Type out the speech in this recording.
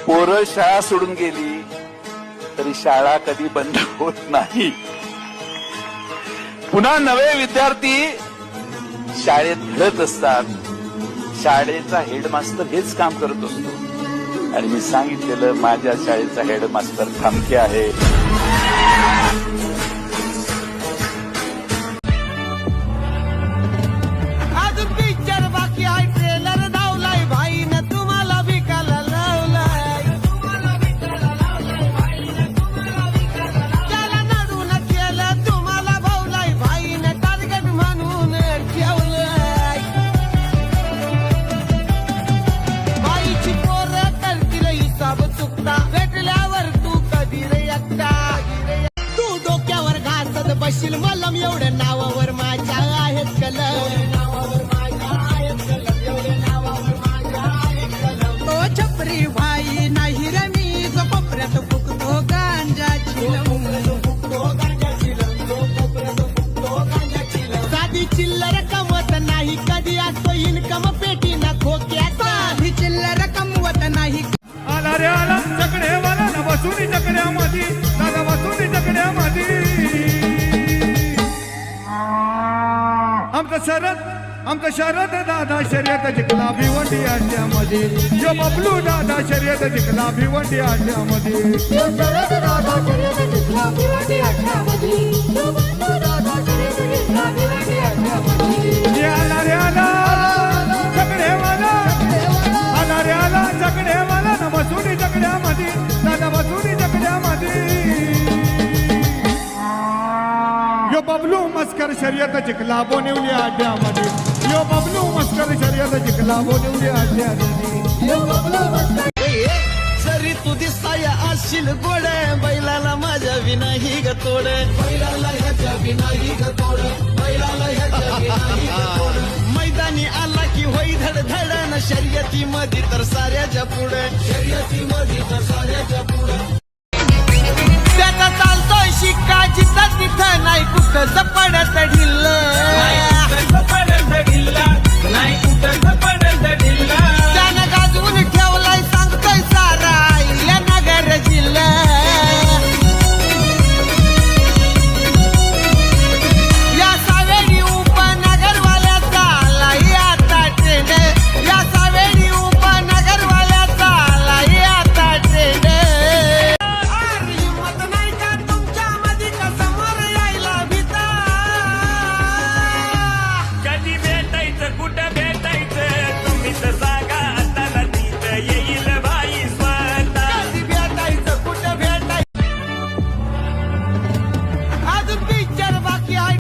पोरं शाळा सोडून गेली तरी शाळा कधी बंद होत नाही. पुन्हा नवे विद्यार्थी शाळेत घडत असतात. शाळेचा हेडमास्तर हेच काम करत असतो. आणि मी सांगितलेलं माझ्या शाळेचा हेडमास्टर ठामके आहे. आज पिक्चर बाकी आहे, ट्रेलर धावलाय भाईनं तुम्हाला विकायला लावलाय. त्याला नडून केलं तुम्हाला भावलाय भाईनं टार्गेट म्हणून ठेवलंय. बाईची पोरं करतील हिसाब चुकता, भेटल्यावर तू कधी रे एकटा. तू डोक्यावर घासत बशील मलम, एवढं नावावर माझ्या आहेत कलम. तो छपरी भाई नाही रे मी, जो कोपऱ्यात फुकतो गांजा चिलम. साधी चिल्लर कमवत नाही, कधी असतो इन्कम पेटी ना खोक्याचा. साधी चिल्लर कमवत नाही. आला रे आला चकड्यावाला ना बसून चकड्यामध्ये, दादा बसून चकड्यामध्ये. आमचं शरद दादा शर्यत जिंकला भिवंडी अड्ड्यामध्ये. यो बबलू दादा शर्यत जिंकला भिवंडी अड्ड्यामध्ये. आला रे आला चकड्यावाला, आला रे आला चकड्यावाला ना बसून चकड्यामध्ये, दादा बसून चकड्यामध्ये. यो बबलू मस्कर शर्यत जिंकला बोनिवली अड्ड्यामध्ये. यो बबलू मस्कर शर्यत जिंकला बोनिवली अड्ड्यामध्ये. जरी तू दिसाय असशील गोड, बैलाला माझ्या विनाही ग तोड. बैलाला ह्याच्या विनाही ग तोड, बैलाला ह्याच्या विनाही ग तोड. मैदानी आला की होई धडधड, न शर्यती मध्ये तर साऱ्याच्या पुढे, शर्यती मध्ये तर साऱ्याच्या पुढे. त्याचा चालतोय शिक्का जिथं तिथं, नाही कुठं पडत ढिल्ल, नाही कुठं पडत ढिल्ला, नाही कुठं पडत